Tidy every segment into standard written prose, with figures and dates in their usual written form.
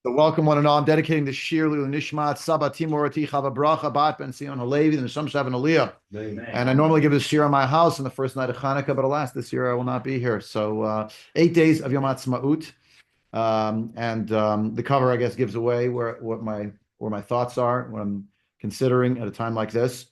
So welcome one and all. I'm dedicating the Shiur Nishmat Saba Timorati Chava Bracha Bat Ben Sion Halevi and Sham Shav and Aliyah. And I normally give this Shiur on my house on the first night of Chanuka, but alas, this year I will not be here. So 8 days of Yom Haatzmaut, and the cover I guess gives away where my thoughts are, what I'm considering at a time like this.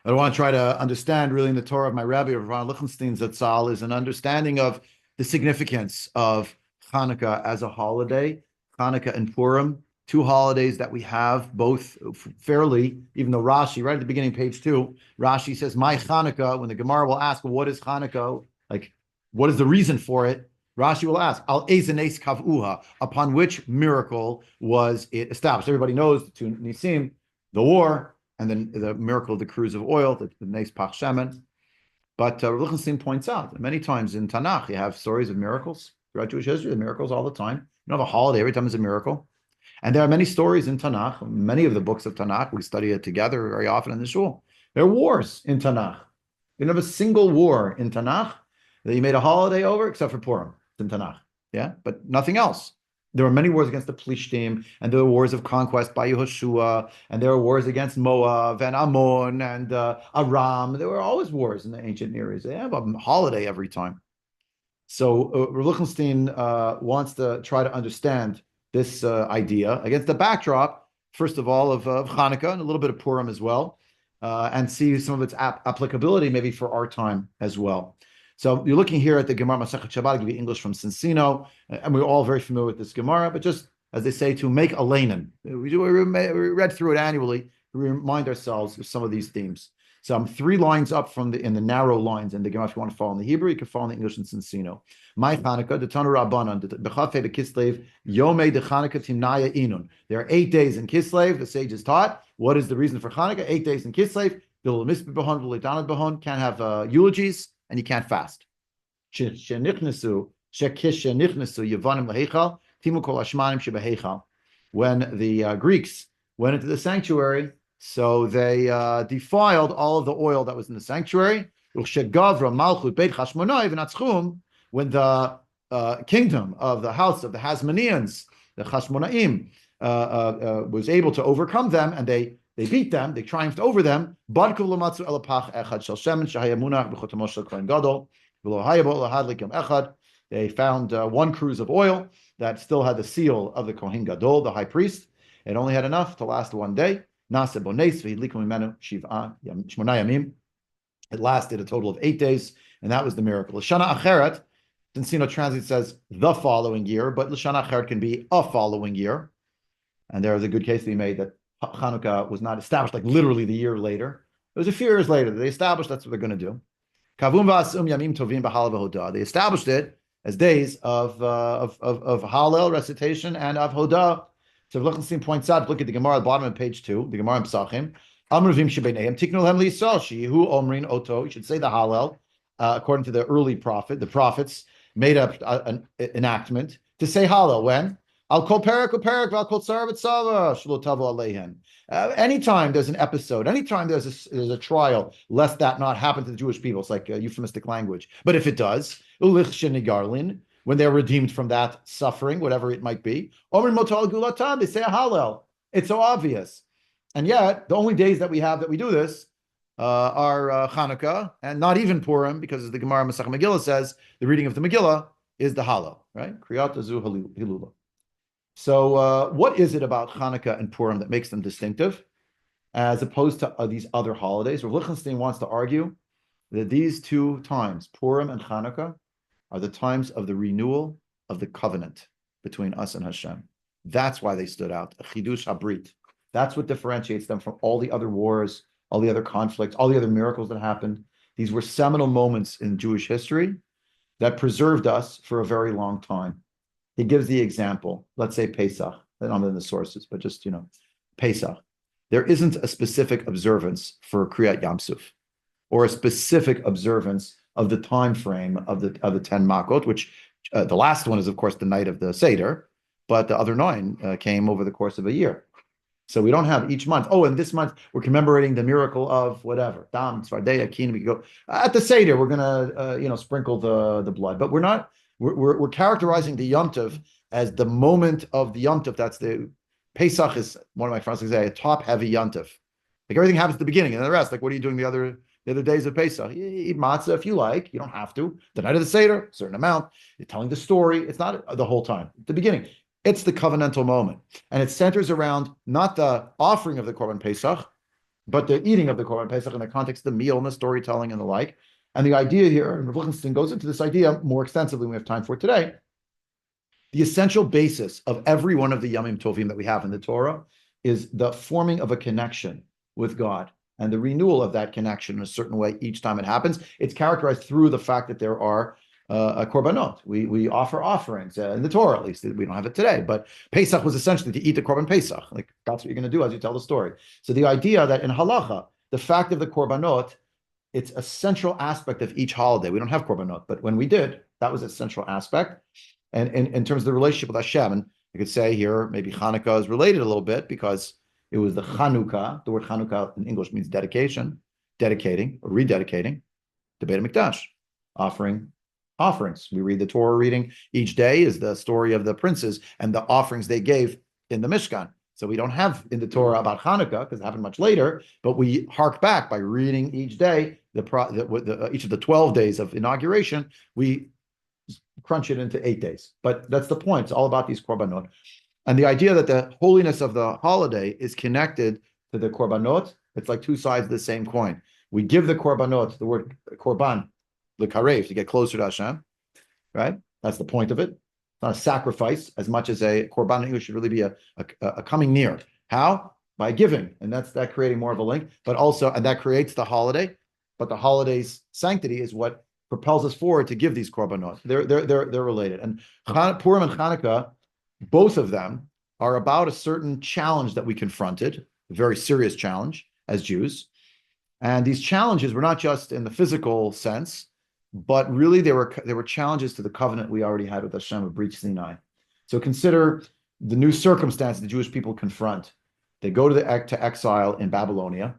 I want to try to understand really in the Torah of my Rabbi Rav Lichtenstein Zatzal is an understanding of the significance of Hanukkah as a holiday. Hanukkah and Purim, two holidays that we have both fairly, even though Rashi, right at the beginning, page 2, Rashi says, my Hanukkah, when the Gemara will ask, well, what is Hanukkah? Like, what is the reason for it? Rashi will ask, Al Ezenes Kavuha, upon which miracle was it established? Everybody knows the two Nisim, the war, and then the miracle of the cruise of oil, the Nes Pach Shemen. But Rav Lichtenstein points out that many times in Tanakh, you have stories of miracles. Throughout Jewish history, the miracles all the time. You don't have a holiday, every time is a miracle. And there are many stories in Tanakh, many of the books of Tanakh, we study it together very often in the shul. There are wars in Tanakh. You don't have a single war in Tanakh that you made a holiday over, except for Purim in Tanakh. Yeah, but nothing else. There were many wars against the Plishtim, and there were wars of conquest by Yehoshua, and there were wars against Moab and Ammon and Aram. There were always wars in the ancient Near East. They have a holiday every time. So Rav Lichtenstein wants to try to understand this idea against the backdrop, first of all, of Hanukkah and a little bit of Purim as well, and see some of its applicability maybe for our time as well. So you're looking here at the Gemara Masechet Shabbat. I'll give you English from Cincino, and we're all very familiar with this Gemara, but just as they say, to make a lanen. We read through it annually. We remind ourselves of some of these themes. So I'm 3 lines up from in the narrow lines in the Gemara. If you want to follow in the Hebrew, you can follow in the English and Cincino. My Chanukah, the Tanu Rabbanan, Bechafe the Kislev, Yomei de Chanukah Timnaya Inun. There are 8 days in Kislev. The sages taught. What is the reason for Chanukah? 8 days in Kislev. Can't have eulogies, and you can't fast. When the Greeks went into the sanctuary, so they defiled all of the oil that was in the sanctuary. When the kingdom of the house of the Hasmoneans, the Chashmonaim, was able to overcome them, and they beat them, they triumphed over them. They found 1 cruse of oil that still had the seal of the Kohen Gadol, the high priest. It only had enough to last 1 day. It lasted a total of 8 days, and that was the miracle. Lashana Acheret, Cincino translates says the following year, but Lashana Acheret can be a following year. And there is a good case to be made that Hanukkah was not established like literally the year later. It was a few years later that they established that's what they're going to do. They established it as days of Hallel recitation and of Hodah. So Lichtenstein points out, look at the Gemara at the bottom of page 2, the Gemara in Pesachim. You should say the Hallel, according to the early prophet. The prophets made up an enactment to say Hallel. When? I'll call Perak, I'll call Sarah Sava, Shlotavu Aleihen. Anytime there's an episode, anytime there's a trial, lest that not happen to the Jewish people. It's like euphemistic language. But if it does, Ulich Shenigarlin, when they're redeemed from that suffering, whatever it might be, Omer Motal Gulatan, they say a Hallel. It's so obvious. And yet, the only days that we have that we do this are Hanukkah, and not even Purim, because as the Gemara Masech Megillah says, the reading of the Megillah is the Hallel, right? Kriyat Azu Hilula. So what is it about Hanukkah and Purim that makes them distinctive, as opposed to these other holidays? Rav Lichtenstein wants to argue that these 2 times, Purim and Hanukkah, are the times of the renewal of the covenant between us and Hashem. That's why they stood out. A Chidush Habrit. That's what differentiates them from all the other wars, all the other conflicts, all the other miracles that happened. These were seminal moments in Jewish history that preserved us for a very long time. He gives the example, let's say Pesach. I don't know in the sources, but just, Pesach. There isn't a specific observance for Kriyat Yam Suf, or a specific observance of the time frame of the 10 Makot, which the last one is, of course, the night of the Seder, but the other 9 came over the course of a year. So we don't have each month. Oh, and this month we're commemorating the miracle of whatever. Dam, Tzvardeya, Keen. We go at the Seder. We're gonna, sprinkle the blood, but we're not we're characterizing the Yom Tov as the moment of the Yom Tov. That's the Pesach is one of my friends would say a top heavy Yom Tov. Like everything happens at the beginning and the rest. Like what are you doing the other days of Pesach? You eat matzah if you like. You don't have to. The night of the Seder, certain amount. You're telling the story. It's not the whole time. At the beginning, it's the covenantal moment, and it centers around not the offering of the Korban Pesach, but the eating of the Korban Pesach in the context of the meal and the storytelling and the like. And the idea here, and Rav Lichtenstein goes into this idea more extensively than we have time for today. The essential basis of every one of the Yamim Tovim that we have in the Torah is the forming of a connection with God and the renewal of that connection in a certain way each time it happens. It's characterized through the fact that there are korbanot. We offer offerings in the Torah, at least. We don't have it today, but Pesach was essentially to eat the Korban Pesach. Like that's what you're going to do as you tell the story. So the idea that in halacha, the fact of the korbanot, it's a central aspect of each holiday. We don't have korbanot, but when we did, that was a central aspect. And in terms of the relationship with Hashem, and I could say here maybe Chanuka is related a little bit because it was the Chanuka. The word Chanuka in English means dedication, dedicating or rededicating the Beit HaMikdash, offering offerings. We read the Torah reading each day is the story of the princes and the offerings they gave in the Mishkan. So we don't have in the Torah about Hanukkah because it happened much later, but we hark back by reading each day, each of the 12 days of inauguration, we crunch it into 8 days. But that's the point. It's all about these korbanot. And the idea that the holiness of the holiday is connected to the korbanot, it's like two sides of the same coin. We give the korbanot, the word korban, the karev, to get closer to Hashem, right? That's the point of it. It's not a sacrifice as much as a korban in English should really be a coming near. How? By giving, and that's creating more of a link, but also, and that creates the holiday, but the holiday's sanctity is what propels us forward to give these korbanot. They're related. And Purim and Chanukah, both of them are about a certain challenge that we confronted, a very serious challenge as Jews. And these challenges were not just in the physical sense, but really they were challenges to the covenant we already had with Hashem of Brit Sinai. So consider the new circumstance the Jewish people confront. They go to exile in Babylonia.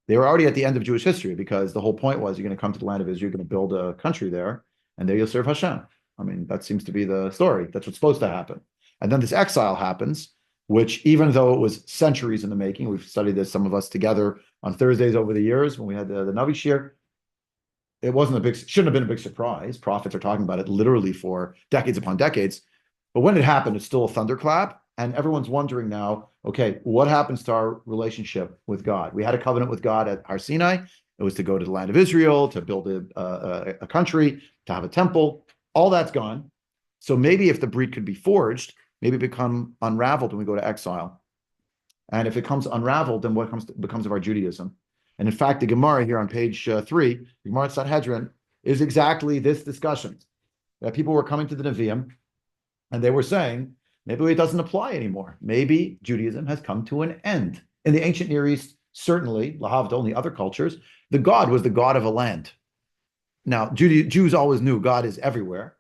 They were already at the end of Jewish history because the whole point was you're going to come to the land of Israel, you're going to build a country there, and there you'll serve Hashem. I mean, that seems to be the story. That's what's supposed to happen. And then this exile happens, which even though it was centuries in the making, we've studied this, some of us together on Thursdays over the years when we had the Navi Shiur, it shouldn't have been a big surprise. Prophets are talking about it literally for decades upon decades. But when it happened, it's still a thunderclap. And everyone's wondering now, okay, what happens to our relationship with God? We had a covenant with God at Har Sinai. It was to go to the land of Israel, to build a country, to have a temple. All that's gone. So maybe if the Brit could be forged, maybe it become unraveled when we go to exile. And if it comes unraveled, then what becomes of our Judaism? And in fact, the Gemara here on page 3, the Gemara at Sanhedrin, is exactly this discussion. That people were coming to the Nevi'im, and they were saying, maybe it doesn't apply anymore. Maybe Judaism has come to an end. In the ancient Near East, certainly, lahavdil, only other cultures, the God was the God of a land. Now, Jews always knew God is everywhere,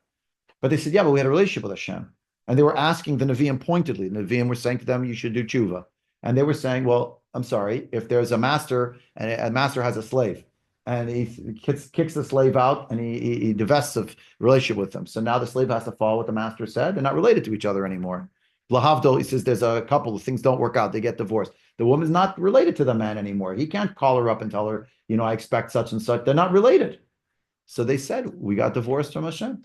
but they said, yeah, but we had a relationship with Hashem. And they were asking the Nevi'im pointedly. The Nevi'im were saying to them, you should do tshuva. And they were saying, well, I'm sorry, if there's a master and a master has a slave and he kicks the slave out and he divests of relationship with them. So now the slave has to follow what the master said. They're not related to each other anymore. Lahavdil, he says there's a couple of things don't work out. They get divorced. The woman's not related to the man anymore. He can't call her up and tell her, I expect such and such. They're not related. So they said, we got divorced from Hashem.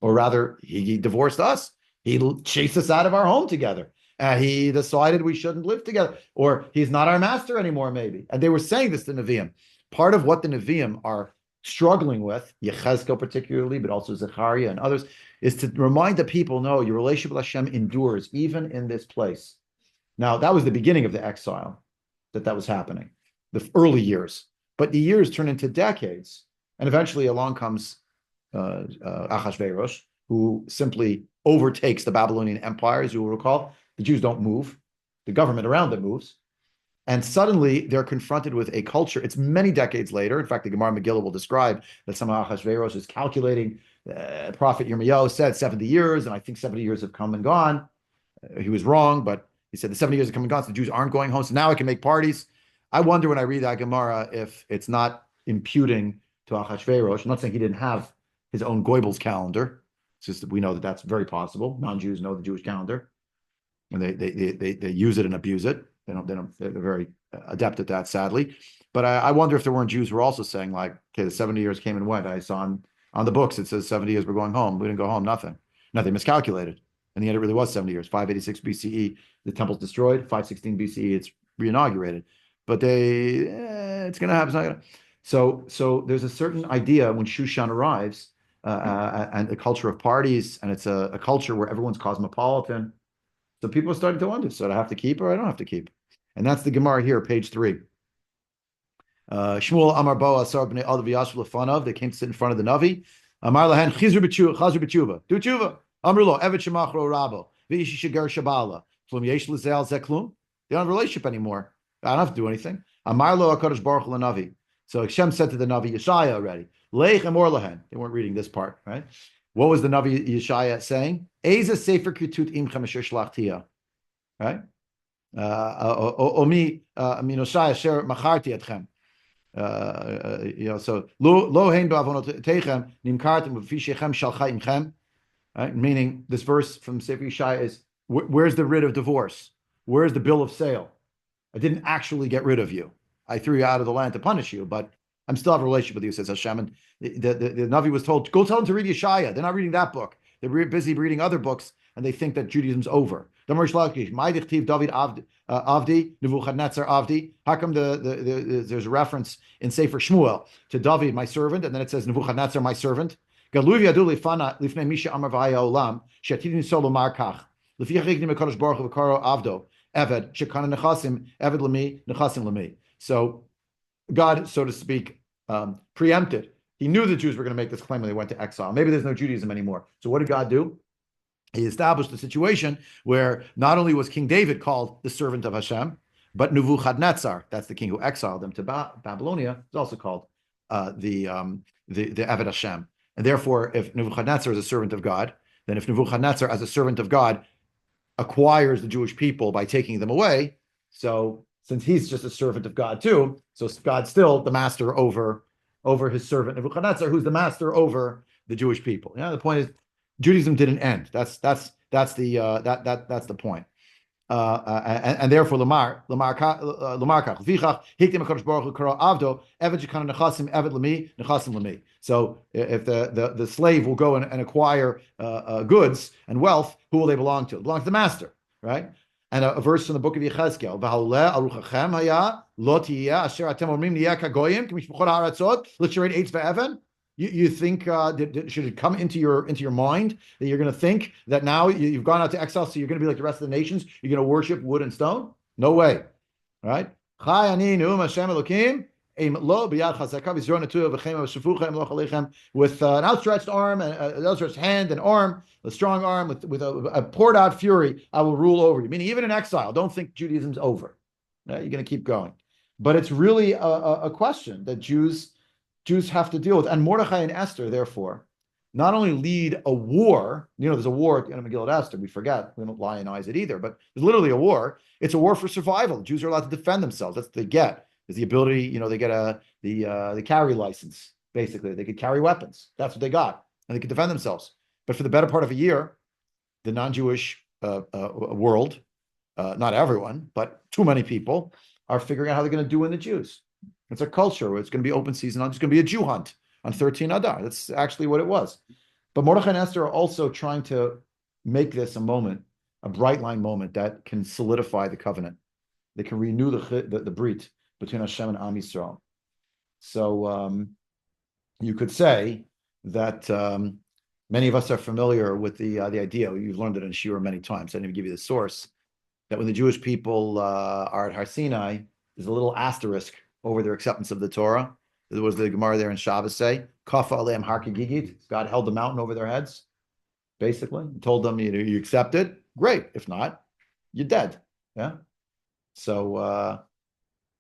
Or rather, he divorced us. He chased us out of our home together. He decided we shouldn't live together, or he's not our master anymore, maybe. And they were saying this to Nevi'im. Part of what the Nevi'im are struggling with, Yechezkel particularly, but also Zechariah and others, is to remind the people, no, your relationship with Hashem endures even in this place. Now, that was the beginning of the exile, that was happening, the early years. But the years turn into decades. And eventually along comes Achashverosh, who simply overtakes the Babylonian Empire, as you will recall. The Jews don't move. The government around them moves. And suddenly they're confronted with a culture. It's many decades later. In fact, the Gemara Megillah will describe that somehow Achashverosh is calculating. Prophet Yirmiyahu said 70 years, and I think 70 years have come and gone. He was wrong, but he said the 70 years have come and gone, so the Jews aren't going home, so now I can make parties. I wonder when I read that Gemara if it's not imputing to Achashverosh. I'm not saying he didn't have his own Goebbels calendar. It's just that we know that that's very possible. Non-Jews know the Jewish calendar, and they use it and abuse it. They're very adept at that, sadly. But I wonder if there weren't Jews who were also saying, like, okay, the 70 years came and went. I saw on the books it says 70 years we're going home. We didn't go home. Nothing miscalculated. In the end, it really was 70 years. 586 BCE, the temple's destroyed. 516 BCE, it's reinaugurated. But it's going to happen. It's not gonna. So there's a certain idea when Shushan arrives, and a culture of parties, and it's a culture where everyone's cosmopolitan. So people are starting to wonder, so do I have to keep or I don't have to keep? And that's the Gemara here, page 3. Shmuel Amar Bo Asar Bnei Adav Yashv Lefanav. They came to sit in front of the Navi. Amar Lahen Chizru b'tshuva. Do tshuva. Amar Lo Evet Shemachro Rabo. V'ishi Shigar Shabala. Flum Yesh L'Zeal Zeklum. They don't have a relationship anymore. I don't have to do anything. Amar Lo HaKadosh Baruch Hu Navi. So Hashem said to the Navi Yeshaya already. Leich Emor Lahen. They weren't reading this part, right? What was the Navi Yeshaya saying? Eza Sefer Kitut Imchem Asher Shlachtia. Right? Omi Minoshai Asher Macharti Etchem. So lo hein ba'avonotechem nimkartim v'fishechem shalcha imchem. Right? Meaning, this verse from Sefer Yeshaya is, where's the writ of divorce? Where's the bill of sale? I didn't actually get rid of you. I threw you out of the land to punish you, but I'm still have a relationship with you, says Hashem. And the Navi was told, go tell them to read Yeshaya. They're not reading that book. They're busy reading other books, and they think that Judaism's over. David Avdi, Nebuchadnezzar Avdi. How come there's a reference in Sefer Shmuel to David, my servant, and then it says Nebuchadnezzar, my servant? So God, so to speak, preempted. He knew the Jews were going to make this claim when they went to exile. Maybe there's no Judaism anymore. So what did God do? He established a situation where not only was King David called the servant of Hashem, but Nebuchadnezzar, that's the king who exiled them to Babylonia, is also called the Eved Hashem. And therefore, if Nebuchadnezzar is a servant of God, then if Nebuchadnezzar as a servant of God acquires the Jewish people by taking them away, so since he's just a servant of God too, so God's still the master over his servant Nebuchadnezzar, who's the master over the Jewish people. The point is, Judaism didn't end. That's the point. And therefore, Lamar Kach Vichach Hiktim HaKadosh Baruch Hu Kara Avdo Eved Shekana Nechasim Eved Lemi Nechasim Lemi. So if the slave will go and acquire goods and wealth, who will they belong to? It belongs to the master, right? And a verse from the book of Yechezkel: V'haluleh aruchachem haya lo tiyeh asher atem omrim niyeh kagoyim k'mishpachot ha'aratzot l'shered eitz ve'even. You think should it come into your mind that you're going to think that now you've gone out to exile, so you're going to be like the rest of the nations? You're going to worship wood and stone? No way, right? With an outstretched arm and an outstretched hand and arm, a strong arm with a poured out fury, I will rule over you. Meaning, even in exile, don't think Judaism's over. Right? You're going to keep going. But it's really a question that Jews have to deal with. And Mordechai and Esther, therefore, not only lead a war, there's a war in Megillat Esther, we forget, we don't lionize it either, but there's literally a war. It's a war for survival. The Jews are allowed to defend themselves. That's what they get, is the ability, they get the carry license, basically. They could carry weapons. That's what they got. And they could defend themselves. But for the better part of a year, the non-Jewish world, not everyone, but too many people, are figuring out how they're going to do in the Jews. It's a culture where it's going to be open season. It's going to be a Jew hunt on 13 Adar. That's actually what it was. But Mordechai and Esther are also trying to make this a moment, a bright line moment that can solidify the covenant. They can renew the brit between Hashem and Am Yisrael. So you could say that many of us are familiar with the idea. You've learned it in Shiur many times. I didn't even give you the source. That when the Jewish people are at Har Sinai, there's a little asterisk over their acceptance of the Torah. There was the Gemara there in Shabbos say, Kafa aleim har kigigit. God held the mountain over their heads, basically. He told them, you accept it, great. If not, you're dead. Yeah. So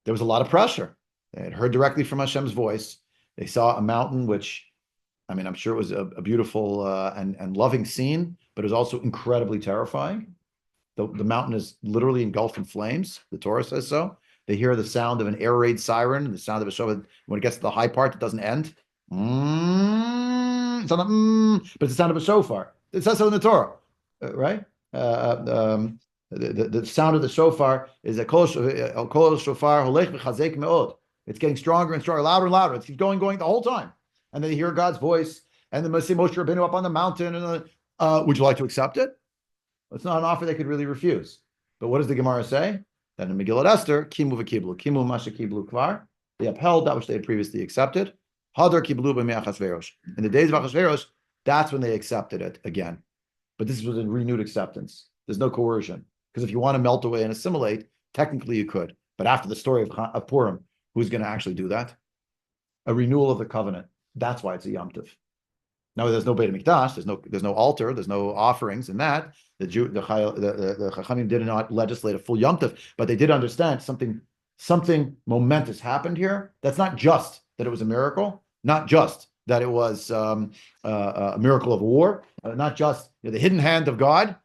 there was a lot of pressure. They had heard directly from Hashem's voice. They saw a mountain, which, I'm sure it was a beautiful and loving scene, but it was also incredibly terrifying. The mountain is literally engulfed in flames. The Torah says so. They hear the sound of an air raid siren, and the sound of a show. When it gets to the high part, it doesn't end. It's not but it's the sound of a shofar. It says so in the Torah, right? The sound of the shofar is a kol shofar holech v'chazek me'od. It's getting stronger and stronger, louder and louder. It's going the whole time. And then you hear God's voice, and then Moshe Rabbeinu up on the mountain, and would you like to accept it? It's not an offer they could really refuse. But what does the Gemara say? Then in Megillat Esther, kimu v'kiblu, kimu masha kiblu kvar. They upheld that which they had previously accepted. Hadar kiblu b'mei Achashverosh. In the days of Achashverosh, that's when they accepted it again. But this was a renewed acceptance. There's no coercion. Because if you want to melt away and assimilate, technically you could. But after the story of Purim, who's going to actually do that? A renewal of the covenant. That's why it's a Yom Tov. Now there's no Beit HaMikdash, there's no altar, there's no offerings in that. The Chachamim did not legislate a full Yom Tov, but they did understand something momentous happened here. That's not just that it was a miracle, not just that it was a miracle of war, not just the hidden hand of God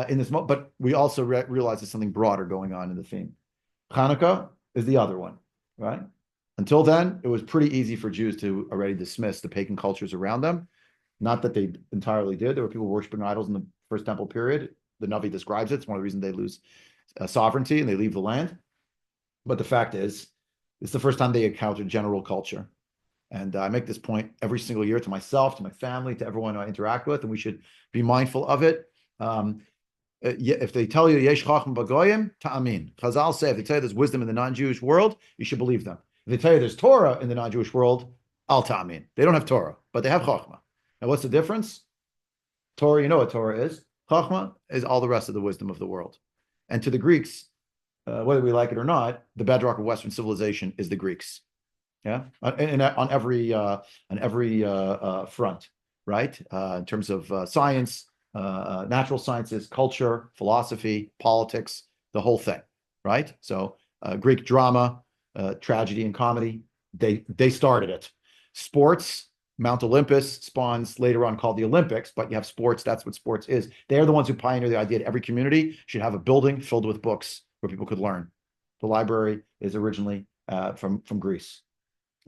in this moment, but we also realize there's something broader going on in the theme. Chanuka is the other one, right? Until then, it was pretty easy for Jews to already dismiss the pagan cultures around them. Not that they entirely did. There were people worshiping idols in the First Temple period. The Navi describes it. It's one of the reasons they lose sovereignty and they leave the land. But the fact is, it's the first time they encountered general culture. And I make this point every single year to myself, to my family, to everyone I interact with, and we should be mindful of it. If they tell you, Yesh Chacham Bagoyim, Ta'amin. Chazal say, if they tell you there's wisdom in the non-Jewish world, you should believe them. If they tell you there's Torah in the non-Jewish world, Al Ta'amin. They don't have Torah, but they have Chachma. Now, what's the difference? Torah, you know what Torah is. Chachma is all the rest of the wisdom of the world. And to the Greeks, whether we like it or not, the bedrock of Western civilization is the Greeks. Yeah, on every front, right? In terms of science, natural sciences, culture, philosophy, politics, the whole thing, right? So Greek drama, tragedy and comedy, they started it. Sports, Mount Olympus spawns later on called the Olympics, but you have sports, that's what sports is. They're the ones who pioneered the idea that every community should have a building filled with books where people could learn. The library is originally from Greece.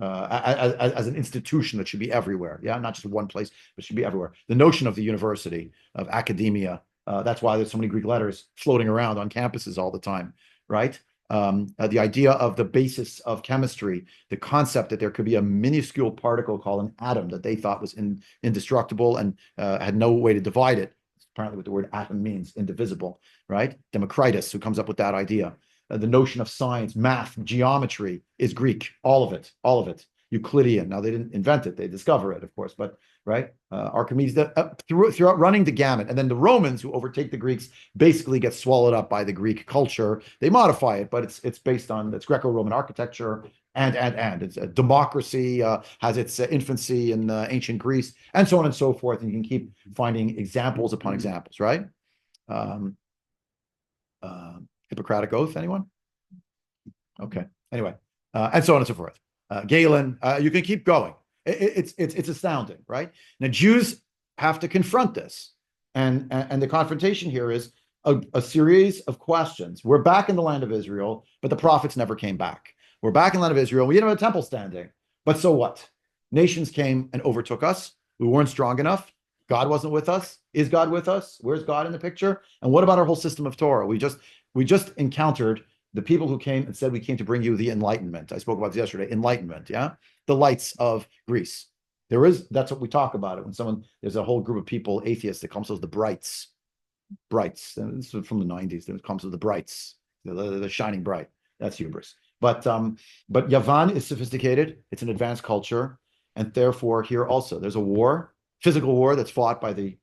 As an institution that should be everywhere, yeah, not just one place, but should be everywhere. The notion of the university, of academia, that's why there's so many Greek letters floating around on campuses all the time, right? The idea of the basis of chemistry, the concept that there could be a minuscule particle called an atom that they thought was indestructible and had no way to divide it. It's apparently what the word atom means, indivisible, right? Democritus, who comes up with that idea. The notion of science, math, geometry is Greek, all of it. Euclidean. Now they didn't invent it; they discover it, of course. But right, Archimedes, throughout running the gamut, and then the Romans, who overtake the Greeks, basically get swallowed up by the Greek culture. They modify it, but it's based on it's Greco-Roman architecture and it's a democracy has its infancy in ancient Greece, and so on and so forth. And you can keep finding examples upon examples, right? Hippocratic Oath, anyone? Okay. Anyway, and so on and so forth. Galen, you can keep going. It's astounding, right? Now Jews have to confront this, and the confrontation here is a series of questions. We're back in the land of Israel, but the prophets never came back. We're back in the land of Israel. We didn't have a temple standing, but so what? Nations came and overtook us. We weren't strong enough. God wasn't with us. Is God with us? Where's God in the picture? And what about our whole system of Torah? We just encountered the people who came and said, we came to bring you the Enlightenment. I spoke about this yesterday, Enlightenment, yeah? The lights of Greece. That's what we talk about it. When there's a whole group of people, atheists, that comes as the brights. Brights. And this is from the 90s. It comes as the brights, the shining bright. That's hubris. But Yavan is sophisticated. It's an advanced culture. And therefore, here also, there's a war, physical war that's fought by the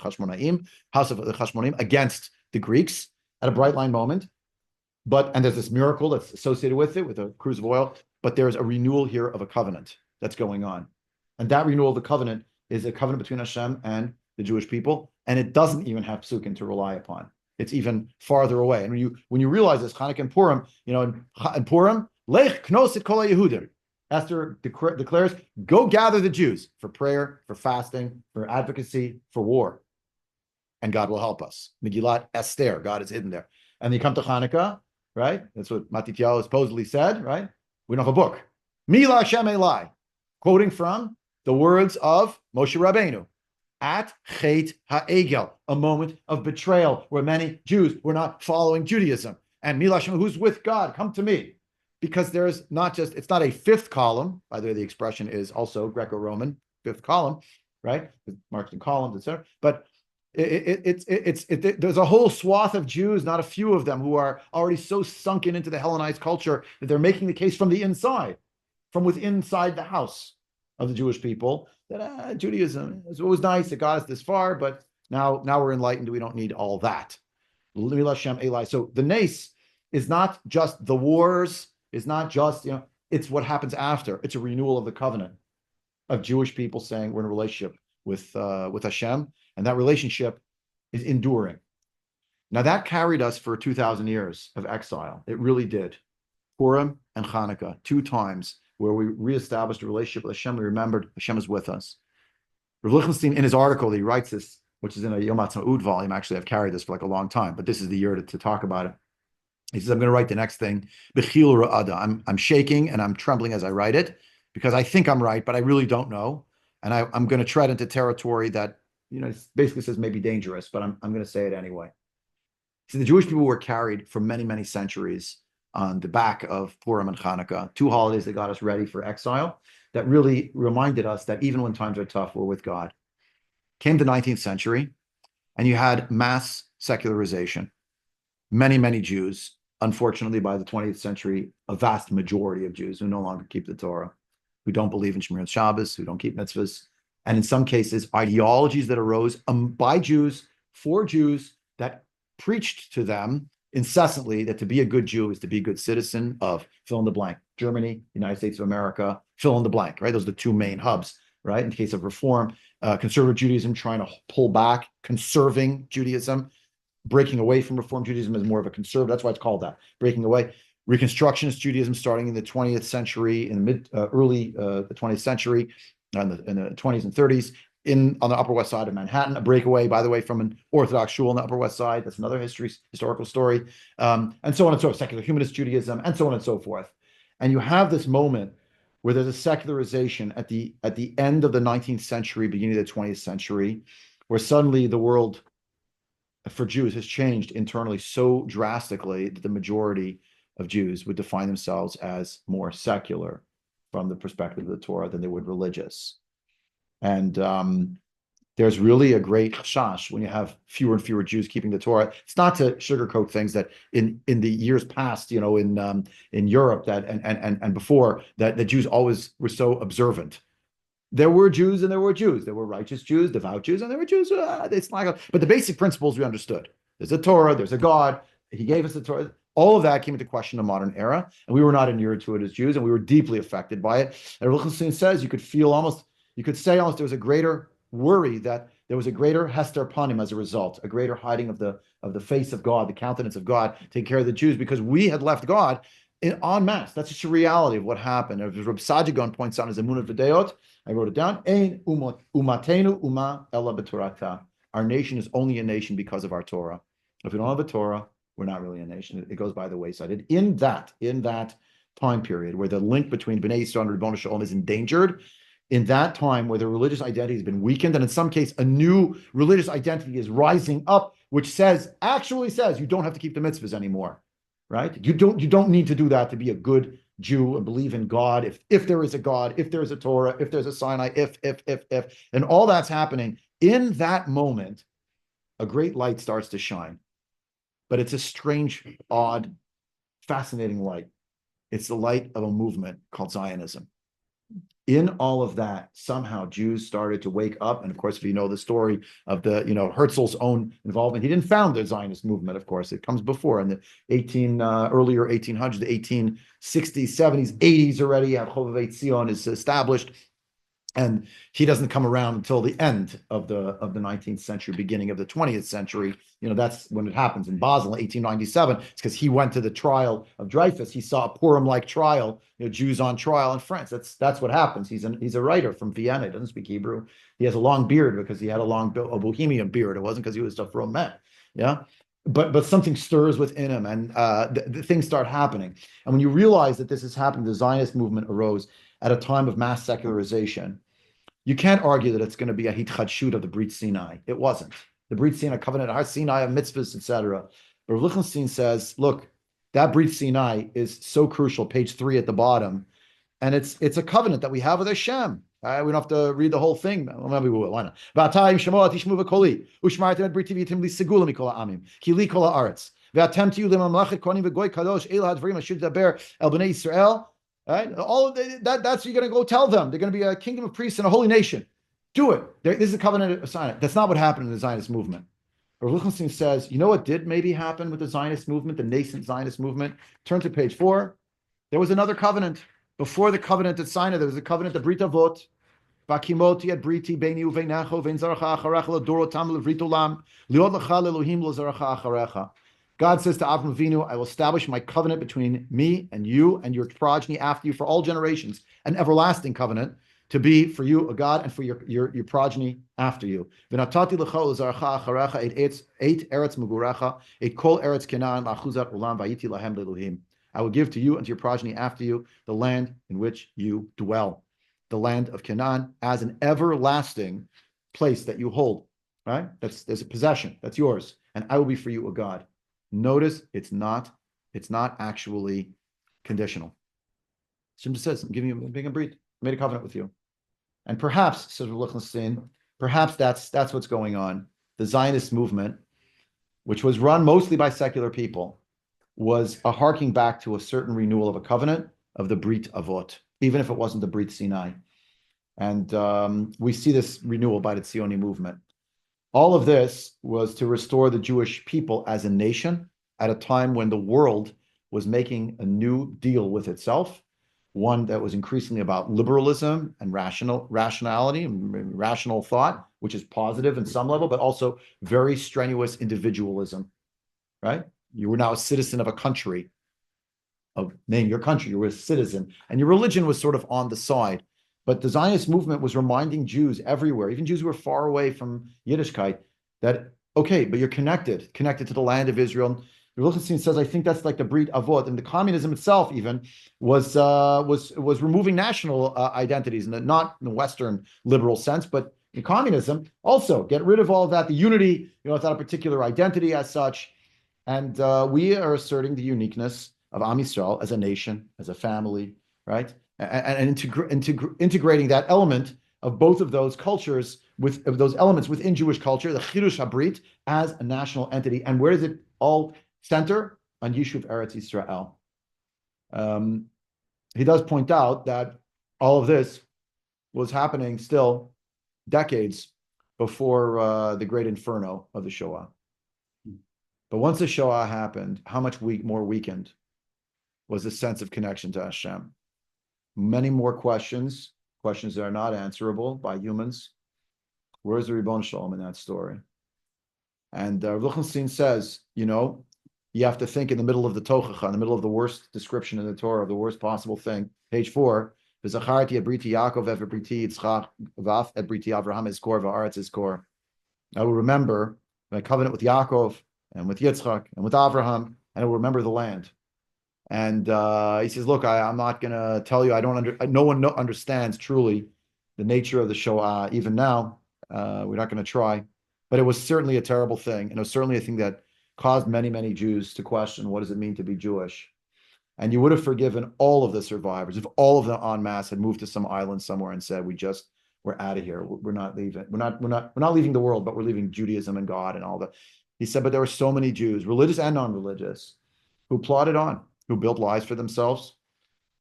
Hashmonaim, house of the Hashmonaim, against the Greeks at a bright line moment. And there's this miracle that's associated with it, with a cruse of oil. But there's a renewal here of a covenant that's going on. And that renewal of the covenant is a covenant between Hashem and the Jewish people. And it doesn't even have psukim to rely upon. It's even farther away. And when you realize this, Chanukah and Purim, in Purim, Lech knos et kol Yehudim. Esther declares, go gather the Jews for prayer, for fasting, for advocacy, for war. And God will help us. Megillat Esther, God is hidden there. And you come to Chanukah, right? That's what Matityahu supposedly said, right? We don't have a book. Mila Hashem Elai. quoting from the words of Moshe Rabbeinu, at Chet HaEgel, a moment of betrayal where many Jews were not following Judaism. And Milashem, who's with God, come to me. Because there's not just, it's not a fifth column. By the way, the expression is also Greco-Roman, fifth column, right? Marked in columns, etc. But there's a whole swath of Jews, not a few of them, who are already so sunken into the Hellenized culture that they're making the case from the inside, from within inside the house of the Jewish people, that Judaism is always nice, it got us this far, but now we're enlightened, we don't need all that. So the nace is not just the wars, is not just, it's what happens after. It's a renewal of the covenant of Jewish people saying we're in a relationship with Hashem, and that relationship is enduring. Now that carried us for 2,000 years of exile. It really did. Purim and Chanuka, 2 times where we reestablished a relationship with Hashem. We remembered Hashem is with us. Rav Lichtenstein, in his article, he writes this, which is in a Yom Haatzmaut volume. Actually, I've carried this for like a long time, but this is the year to talk about it. He says, I'm going to write the next thing. Bechil Ra'ada. I'm shaking and I'm trembling as I write it because I think I'm right, but I really don't know. And I'm going to tread into territory that, basically says maybe dangerous, but I'm going to say it anyway. See, the Jewish people were carried for many, many centuries on the back of Purim and Chanukah, 2 holidays that got us ready for exile, that really reminded us that even when times are tough, we're with God. Came the 19th century, and you had mass secularization. Many, many Jews, unfortunately, by the 20th century, a vast majority of Jews who no longer keep the Torah, who don't believe in Shemiras Shabbos, who don't keep mitzvahs, and in some cases, ideologies that arose by Jews, for Jews, that preached to them incessantly that to be a good Jew is to be a good citizen of fill in the blank, Germany, United States of America, fill in the blank, right? Those are the 2 main hubs, right? In the case of reform, conservative Judaism trying to pull back, conserving Judaism, breaking away from Reform Judaism as more of a conservative. That's why it's called that, breaking away. Reconstructionist Judaism starting in the 20th century, in the early the 20th century, in the 20s and 30s, on the Upper West Side of Manhattan, a breakaway, by the way, from an Orthodox shul on the Upper West Side. That's another historical story, and so on and so forth, secular humanist Judaism, and so on and so forth. And you have this moment where there's a secularization at the end of the 19th century, beginning of the 20th century, where suddenly the world for Jews has changed internally so drastically that the majority of Jews would define themselves as more secular from the perspective of the Torah than they would religious. And there's really a great chashash when you have fewer and fewer Jews keeping the Torah. It's not to sugarcoat things that in the years past, in Europe that and before that, the Jews always were so observant. There were Jews and there were Jews. There were righteous Jews, devout Jews, and there were Jews. But the basic principles we understood. There's a Torah, there's a God. He gave us the Torah. All of that came into question in the modern era, and we were not inured to it as Jews, and we were deeply affected by it. And Lichtenstein says you could say almost there was a greater worry that there was a greater hester panim as a result, a greater hiding of the face of God, the countenance of God, taking care of the Jews, because we had left God en masse. That's just a reality of what happened. As Reb Sadigon points out in his Emunah V'Deot, I wrote it down. Ein umatenu uma ela b'torata. Our nation is only a nation because of our Torah. If we don't have a Torah, we're not really a nation. It goes by the wayside. And in that time period where the link between Bnei Yisrael and Ribono Shel Olam is endangered, in that time where the religious identity has been weakened, and in some case a new religious identity is rising up, which actually says you don't have to keep the mitzvahs anymore, right? You don't need to do that to be a good Jew and believe in God. If there is a God, if there's a Torah, if there's a Sinai, if, and all that's happening in that moment, a great light starts to shine. But it's a strange, odd, fascinating light. It's the light of a movement called Zionism. In all of that, somehow Jews started to wake up. And of course, if you know the story of the, Herzl's own involvement, he didn't found the Zionist movement, of course. It comes before in the earlier 1800s, the 1860s, 70s, 80s already. Chovevei Tzion is established. And he doesn't come around until the end of the 19th century, beginning of the 20th century. That's when it happens in Basel in 1897. It's because he went to the trial of Dreyfus. He saw a Purim-like trial, Jews on trial in France. That's what happens. He's a writer from Vienna. He doesn't speak Hebrew. He has a long beard because he had a Bohemian beard. It wasn't because he was a from man. Yeah. But something stirs within him, and the things start happening. And when you realize that this is happening, the Zionist movement arose. at a time of mass secularization, you can't argue that it's going to be a hitchadshut of the Brit Sinai. It wasn't. The Brit Sinai covenant, Har Sinai, of mitzvahs, etc. But Lichtenstein says, look, that Brit Sinai is so crucial, page 3 at the bottom, and it's a covenant that we have with Hashem. We don't have to read the whole thing. Well, maybe we will. Why not? V'atayim shemo tishmu v'koli u'shmartem et briti v'yitim li segula mikol ha'amim ki li kol ha'aretz v'atem tiyu lemamlachet kohanim v'goy kadosh el hadvarim asher daber el bnei Yisrael. Right? All of that's what you're going to go tell them. They're going to be a kingdom of priests and a holy nation. Do it. This is a covenant assignment. That's not what happened in the Zionist movement. Lichtenstein says, you know what did maybe happen with the Zionist movement, the nascent Zionist movement? Turn to page 4. There was another covenant. Before the covenant at Sinai, there was a covenant of Brit Avot. Vakimoti et Briti beini uveinecho vein zaracha acharecha ledorotam levrit olam liod lecha lelohim lo zaracha acharecha. God says to Avram Avinu, I will establish my covenant between me and you and your progeny after you for all generations, an everlasting covenant to be for you a God and for your progeny after you. V'natati lecha lezaracha acharecha et eretz megurecha et kol eretz Canaan la'achuzat olam vayiti lahem lelohim. I will give to you and to your progeny after you the land in which you dwell, the land of Canaan, as an everlasting place that you hold. Right? There's a possession that's yours, and I will be for you a God. Notice it's not actually conditional. Shem just says, I'm giving you a big breed. I made a covenant with you. And perhaps, says Lichtenstein, perhaps that's what's going on. The Zionist movement, which was run mostly by secular people, was a harking back to a certain renewal of a covenant of the Brit Avot, even if it wasn't the Brit Sinai. And we see this renewal by the Tzioni movement. All of this was to restore the Jewish people as a nation at a time when the world was making a new deal with itself, one that was increasingly about liberalism and rationality and rational thought, which is positive in some level, but also very strenuous individualism, right? You were now a citizen of a country, name your country, you were a citizen, and your religion was sort of on the side. But the Zionist movement was reminding Jews everywhere, even Jews who were far away from Yiddishkeit, that, okay, but you're connected to the land of Israel. Lichtenstein says, I think that's like the Brit Avot, and the communism itself even was removing national identities, and not in the Western liberal sense, but in communism also get rid of all of that, the unity, without a particular identity as such. And we are asserting the uniqueness of Am Yisrael as a nation, as a family, right? And integrating that element of both of those cultures of those elements within Jewish culture, the Chidush HaBrit, as a national entity. And where does it all center? On Yishuv Eretz Yisrael. He does point out that all of this was happening still decades before the great inferno of the Shoah. But once the Shoah happened, how much more weakened was the sense of connection to Hashem? Many more questions that are not answerable by humans. Where's the Ribbon Shalom in that story? And Lichtenstein says, you have to think in the middle of the Tochacha, in the middle of the worst description in the Torah, of the worst possible thing. Page 4, V'zacharti et briti Yaakov et briti Yitzchak v'af et briti Avraham eskor v'aretz eskor. I will remember my covenant with Yaakov and with Yitzchak and with Avraham, and I will remember the land. And he says, look, I'm not going to tell you, no one understands truly the nature of the Shoah, even now. We're not going to try. But it was certainly a terrible thing. And it was certainly a thing that caused many, many Jews to question, what does it mean to be Jewish? And you would have forgiven all of the survivors if all of them en masse had moved to some island somewhere and said, we're out of here. We're not leaving. We're not leaving the world, but we're leaving Judaism and God and all that. He said, but there were so many Jews, religious and non-religious, who plodded on, who built lives for themselves,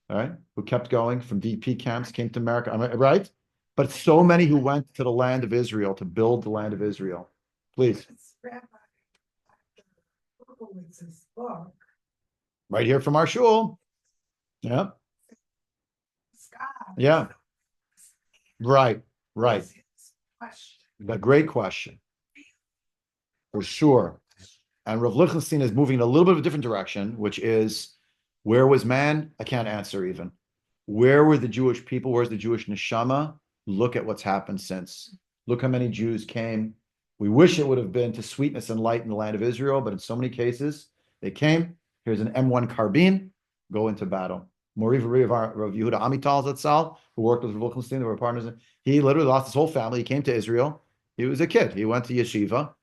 right? Who kept going from DP camps, came to America, right? But so many who went to the land of Israel to build the land of Israel. Please. Right here from our shul. Yeah. Yeah. Right. A great question. For sure. And Rav Lichtenstein is moving in a little bit of a different direction, which is, where was man? I can't answer even. Where were the Jewish people? Where's the Jewish neshama? Look at what's happened since. Look how many Jews came. We wish it would have been to sweetness and light in the land of Israel, but in so many cases, they came. Here's an M1 carbine, go into battle. Moriv Rav Yehuda Amital Zatzal, who worked with Rav Lichtenstein, they were partners. He literally lost his whole family. He came to Israel. He was a kid. He went to yeshiva.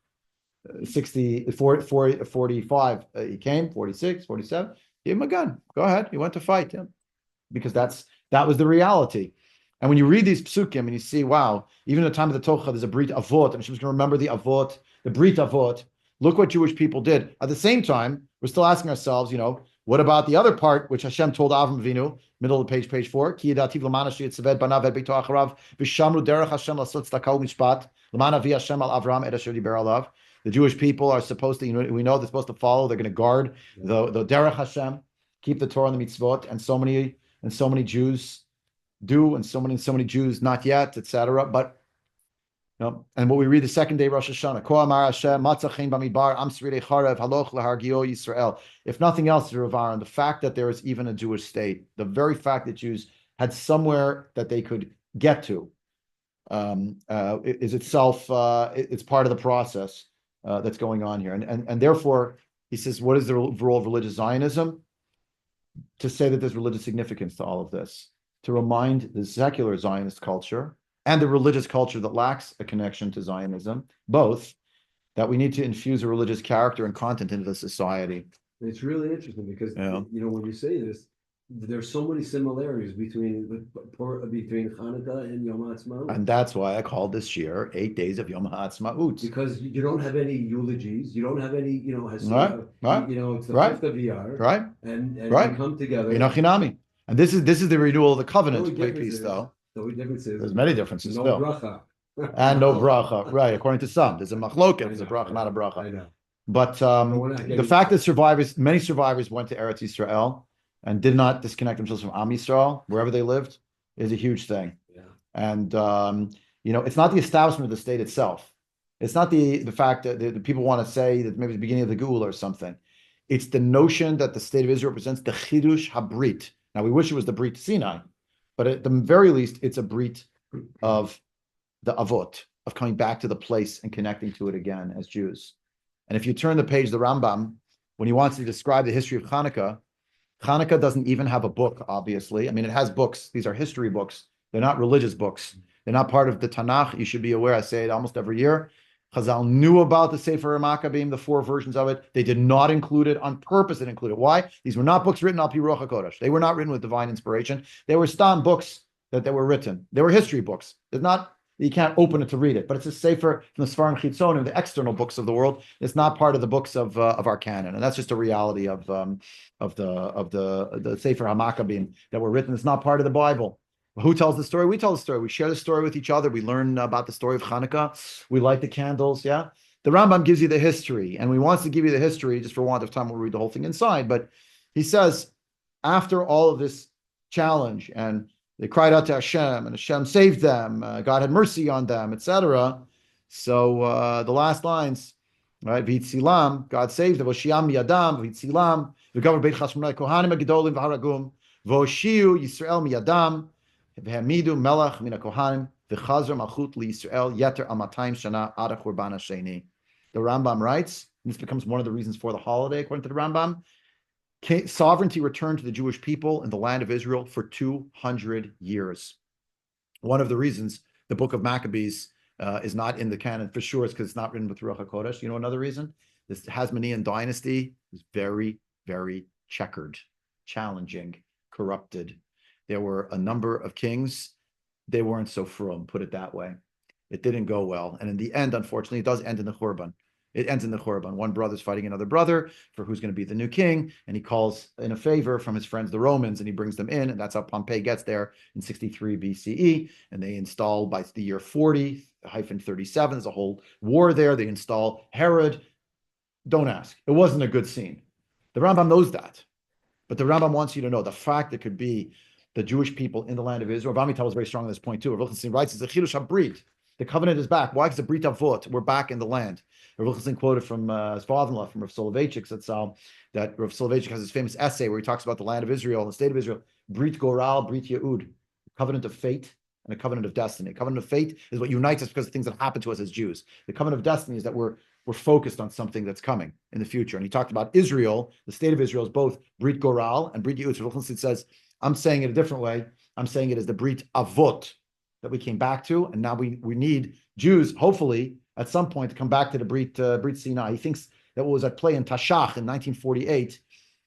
45. He came, 46, 47. Give him a gun. Go ahead. He went to fight him because that was the reality. And when you read these psukim and you see, wow, even at the time of the Tocha, there's a Brit Avot, and Hashem's going to remember the Avot, the Brit Avot. Look what Jewish people did. At the same time, we're still asking ourselves, what about the other part, which Hashem told Avram Avinu, middle of the page 4, Ki yidativ l'mana sheyitzaved banav et beito acharav, v'shamru derech Hashem lasot tzedakah u'mishpat, l'mana vi Hashem al Avram et asher diber alav. The Jewish people are supposed to, we know they're supposed to follow, they're going to guard the derech Hashem, keep the Torah and the mitzvot, and so many Jews do, and so many Jews not yet, etc. But and what we read the second day Rosh Hashanah, Ko amar Hashem matzachim bamidbar am sridei charev haloch lahargio Yisrael. If nothing else, Ravaran, the fact that there is even a Jewish state, the very fact that Jews had somewhere that they could get to, is itself it's part of the process that's going on here, and therefore he says, what is the role of religious Zionism? To say that there's religious significance to all of this, to remind the secular Zionist culture and the religious culture that lacks a connection to Zionism, both, that we need to infuse a religious character and content into the society. It's really interesting because, when you say this, there's so many similarities between Hanukkah and Yom Haatzmaut. And that's why I called this year 8 days of Yom Haatzmaut. Because you don't have any eulogies, you don't have any, right. It's the 5th of Iyar. Right. And we come together. And this is the renewal of the covenant piece, though. There's many differences no still. Bracha. And no bracha, right? According to some, there's a machloket, there's a bracha, not a bracha. I know. But the fact that many survivors went to Eretz Yisrael and did not disconnect themselves from Am Yisrael, wherever they lived, is a huge thing. Yeah. And it's not the establishment of the state itself. It's not the fact that the people want to say that maybe the beginning of the Geula or something. It's the notion that the state of Israel represents the Chidush Habrit. Now, we wish it was the Brit Sinai, but at the very least, it's a Brit of the Avot, of coming back to the place and connecting to it again as Jews. And if you turn the page, the Rambam, when he wants to describe the history of Chanuka doesn't even have a book, obviously. I mean, it has books. These are history books. They're not religious books. They're not part of the Tanakh. You should be aware. I say it almost every year. Chazal knew about the Sefer HaMaccabim, the 4 versions of it. They did not include it on purpose. They included it. Why? These were not books written al pi ruach hakodesh. They were not written with divine inspiration. They were stam books that were written. They were history books. It's not, you can't open it to read it, but it's a Sefer from the Sfarim Chitzonim, the external books of the world. It's not part of the books of our canon, and that's just a reality of the Sefer HaMaccabim that were written. It's not part of the Bible. Who tells the story? We tell the story. We share the story with each other. We learn about the story of Chanuka. We light the candles. Yeah. The Rambam gives you the history, and he wants to give you the history. Just for want of time, we'll read the whole thing inside. But he says, after all of this challenge, and they cried out to Hashem, and Hashem saved them. God had mercy on them, etc. So the last lines, right? V'itzilam, God saved them. V'shiam miyadam, v'itzilam, v'gavar beit chashmonai kohanim agedolim v'haragum, v'oshiu Yisrael miyadam. V'hamidu melach mina kohanim v'chazar malchut liYisrael yeter amatayim shana ad churban hasheni. The Rambam writes, and this becomes one of the reasons for the holiday, according to the Rambam, sovereignty returned to the Jewish people in the land of Israel for 200 years. One of the reasons the book of Maccabees is not in the canon for sure is because it's not written with Ruach HaKodesh. You know another reason? This Hasmonean dynasty is very, very checkered, challenging, corrupted. There were a number of kings. They weren't so frum, put it that way. It didn't go well. And in the end, unfortunately, it does end in the Churban. It ends in the Churban. One brother's fighting another brother for who's going to be the new king, and he calls in a favor from his friends, the Romans, and he brings them in, and that's how Pompey gets there in 63 BCE, and they install by the year 40-37, there's a whole war there. They install Herod. Don't ask. It wasn't a good scene. The Rambam knows that. But the Rambam wants you to know the fact it could be the Jewish people in the land of Israel. Rav Amital was very strong on this point too. Rav Lichtenstein writes, it's a chidush habrit. The covenant is back. Why? Because the Brit Avot, we're back in the land. Rav Lichtenstein quoted from his father-in-law, from Rav Soloveitchik, that Rav Soloveitchik has his famous essay where he talks about the land of Israel and the state of Israel. Brit Goral, Brit Ye'ud, covenant of fate and a covenant of destiny. A covenant of fate is what unites us because of things that happen to us as Jews. The covenant of destiny is that we're focused on something that's coming in the future. And he talked about Israel, the state of Israel is both Brit Goral and Brit Ye'ud. So Rav Lichtenstein says, I'm saying it a different way. I'm saying it as the Brit Avot that we came back to, and now we need Jews, hopefully, at some point to come back to the Brit Sinai. He thinks that what was at play in Tashach in 1948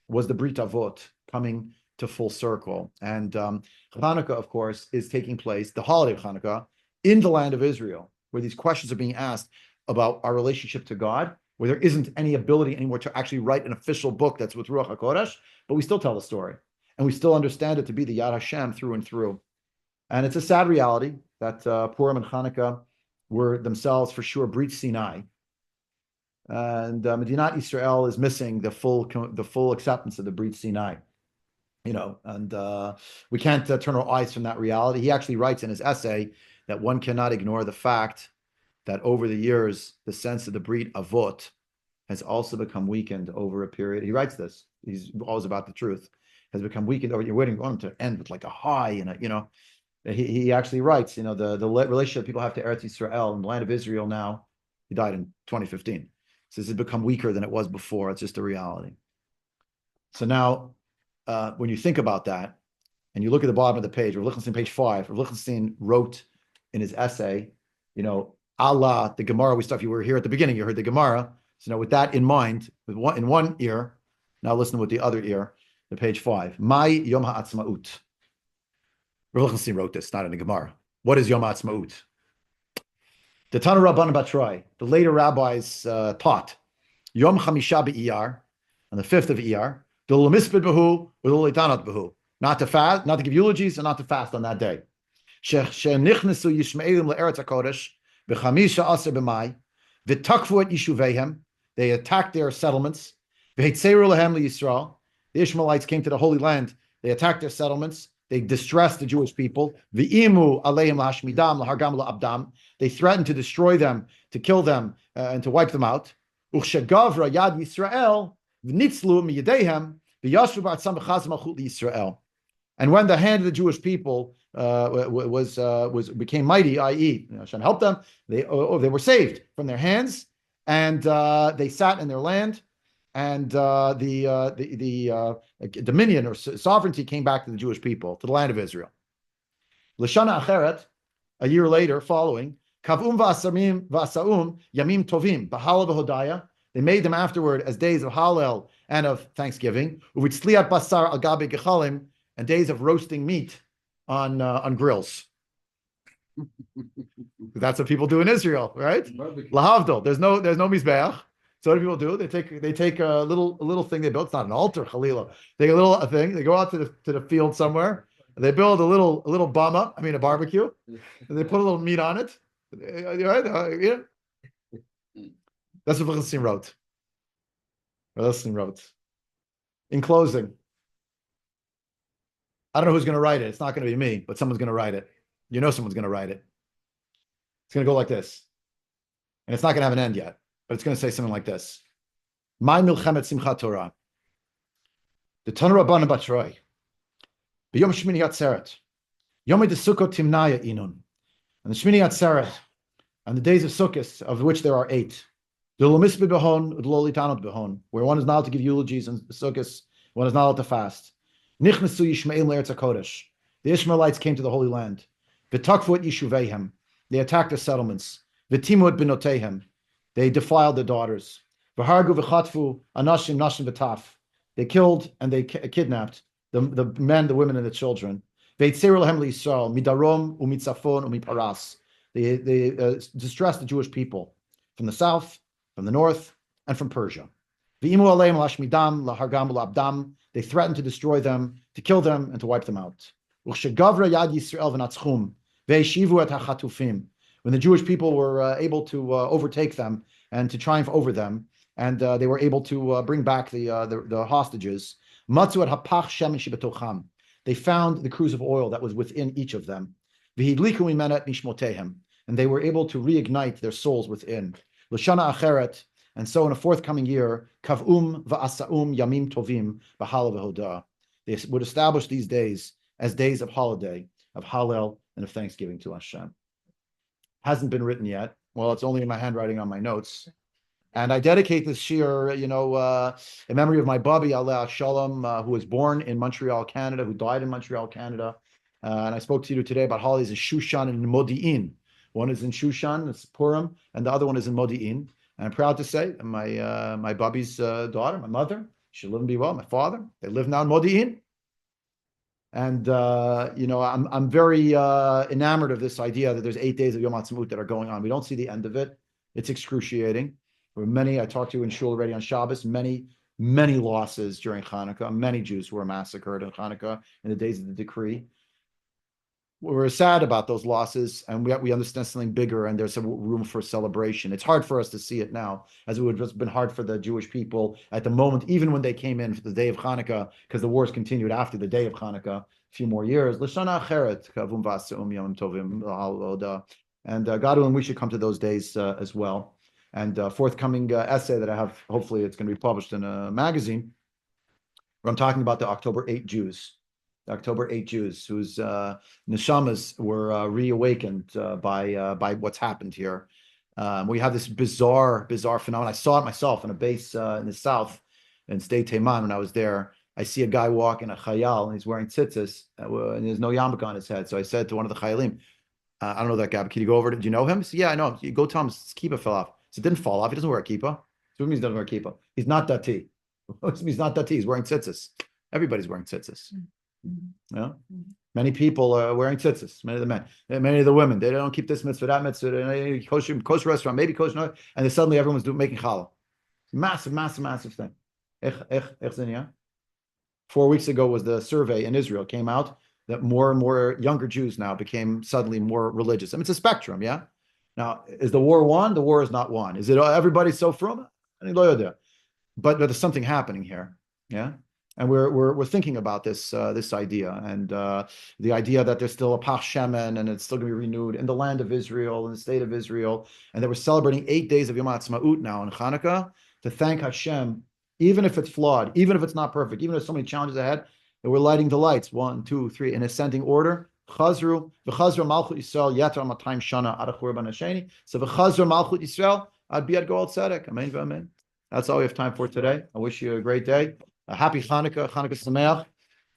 was the Brit Avot coming to full circle. And Chanuka, of course, is taking place, the holiday of Chanuka, in the land of Israel, where these questions are being asked about our relationship to God, where there isn't any ability anymore to actually write an official book that's with Ruach HaKodesh, but we still tell the story. And we still understand it to be the Yad Hashem through and through. And it's a sad reality that Purim and Hanukkah were themselves for sure Brit Sinai. And Medinat Israel is missing the full acceptance of the Brit Sinai. And we can't turn our eyes from that reality. He actually writes in his essay that one cannot ignore the fact that over the years, the sense of the Brit Avot has also become weakened over a period. He writes this. He's always about the truth. Has become weakened over. You're waiting for him to end with like a high, and he actually writes, the relationship people have to Eretz Yisrael and the land of Israel now. He died in 2015. So this has become weaker than it was before. It's just a reality. So now, when you think about that, and you look at the bottom of the page, Rav Lichtenstein, page 5, Rav Lichtenstein wrote in his essay, Allah, the Gemara, if you were here at the beginning, you heard the Gemara. So now with that in mind, in one ear, now listen with the other ear, the page 5. Mai Yom Haatzmaut. Rav Lichtenstein wrote this, not in the Gemara. What is Yom Haatzmaut? The Tana Rabban Batroi, the later rabbis taught, Yom Chamisha Be'iyar, on the 5th of Iyar, not to fast, not to give eulogies, and not to fast on that day. They attacked their settlements. The Ishmaelites came to the Holy Land. They attacked their settlements. They distressed the Jewish people. They threatened to destroy them, to kill them, and to wipe them out. And when the hand of the Jewish people became mighty, i.e., Hashem helped them, they were saved from their hands, and they sat in their land, and the dominion or sovereignty came back to the Jewish people, to the land of Israel. L'shana acheret, a year later, following, kavum v'asaum yamim tovim b'halal v'hodaya. They made them afterward as days of Hallel and of Thanksgiving, uvitzliat basar al gabe gechalim, and days of roasting meat on grills. That's what people do in Israel, right? Lahavdol. There's no mizbeach. So what do people do? They take a little thing they built. It's not an altar, Chalila. They take a thing. They go out to the field somewhere. And they build a little bama. A barbecue. And they put a little meat on it. Right? Yeah. That's what Lichtenstein wrote. In closing, I don't know who's going to write it. It's not going to be me, but someone's going to write it. Someone's going to write it. It's going to go like this. And it's not going to have an end yet, but it's going to say something like this. My milchemet simchat Torah. The Tana Rabbanan Batroi. B'yom Shmini Atzeret. Yom Sukkot Timnaya Inun. And the Shmini Atzeret, and the days of Sukkot, of which there are 8. Where one is not allowed to give eulogies and Sukkot, one is not allowed to fast. Nichnasu Yishmael L'Eretz HaKodesh. The Ishmaelites came to the Holy Land. V'takvu et yishuveihem. They attacked their settlements. V'timu et benotehem. They defiled their daughters. V'hargu v'chatfu anashim nashim v'taf. They killed and they kidnapped the men, the women, and the children. V'yitzeru lahem l'Yisrael midarom u'mitzafon u'miparas. They distressed the Jewish people from the south, from the north, and from Persia. V'imu aleim lashmidam lahargam l'abdam. They threatened to destroy them, to kill them, and to wipe them out. When the Jewish people were able to overtake them and to triumph over them, and they were able to bring back the hostages, they found the cruse of oil that was within each of them. And they were able to reignite their souls within. L'shana acheret. And so in a forthcoming year, kavum va'asaum yamim tovim b'halal v'hodah. They would establish these days as days of holiday, of Hallel, and of thanksgiving to Hashem. Hasn't been written yet. Well, it's only in my handwriting on my notes. And I dedicate this shiur, in memory of my Bubby, Allah Shalom, who was born in Montreal, Canada, who died in Montreal, Canada. And I spoke to you today about holidays in Shushan and in Modi'in. One is in Shushan, it's Purim, and the other one is in Modi'in. And I'm proud to say my Bubby's daughter, my mother, she live and be well, my father, they live now in Modi'in. And I'm very enamored of this idea that there's 8 days of Yom Haatzmaut that are going on. We don't see the end of it. It's excruciating. There were many, I talked to you in shul already on Shabbos, many losses during Chanuka. Many Jews were massacred in Chanuka in the days of the decree. We're sad about those losses, and we understand something bigger, and there's some room for celebration. It's hard for us to see it now, as it would have been hard for the Jewish people at the moment, even when they came in for the day of Hanukkah, because the wars continued after the day of Hanukkah, a few more years. And God willing, we should come to those days as well. And forthcoming essay that I have, hopefully it's going to be published in a magazine, where I'm talking about the October 8 Jews. The October 8 Jews whose neshamas were reawakened by what's happened here. We have this bizarre phenomenon. I saw it myself in a base in the south, in State Teiman when I was there. I see a guy walking, a chayal, and he's wearing tzitzis, and there's no yarmulke on his head. So I said to one of the chayalim, I don't know that guy, but can you go over to, do you know him? He said, yeah, I know him. You go tell him his kippah fell off. He said, it didn't fall off. He doesn't wear a kippah. So it means he doesn't wear a kippah. He's not dati. He's not dati. He's wearing tzitzis. Everybody's wearing tzitzis. Yeah, many people are wearing tzitzis. Many of the men, many of the women, they don't keep this mitzvah, that mitzvah, kosher restaurant, maybe kosher, and then suddenly everyone's making challah. Massive thing. 4 weeks ago was the survey in Israel, came out that more and more younger Jews now became suddenly more religious. I mean, it's a spectrum, yeah. Now, is the war won? The war is not won. Is it everybody so from? But there's something happening here, yeah. And we're thinking about this idea, and the idea that there's still a Pach Shemen, and it's still going to be renewed in the land of Israel, in the state of Israel, and that we're celebrating 8 days of Yom Haatzmaut now in Chanukah to thank Hashem, even if it's flawed, even if it's not perfect, even if there's so many challenges ahead, that we're lighting the lights 1, 2, 3 in ascending order. Chazru v'chazru malchut Yisrael yetar 200 shana ad churban hasheni. So v'chazru malchut Yisrael ad biad goal tzedek. Amen v'amen. That's all we have time for today. I wish you a great day. A happy Chanukah Sameach,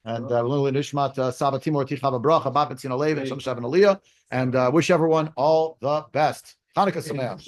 and Lili Nishmat Saba Timor Tichava Bracha Bat Betzina Lev and Shom Shavan Aliyah, and wish everyone all the best. Chanukah Sameach.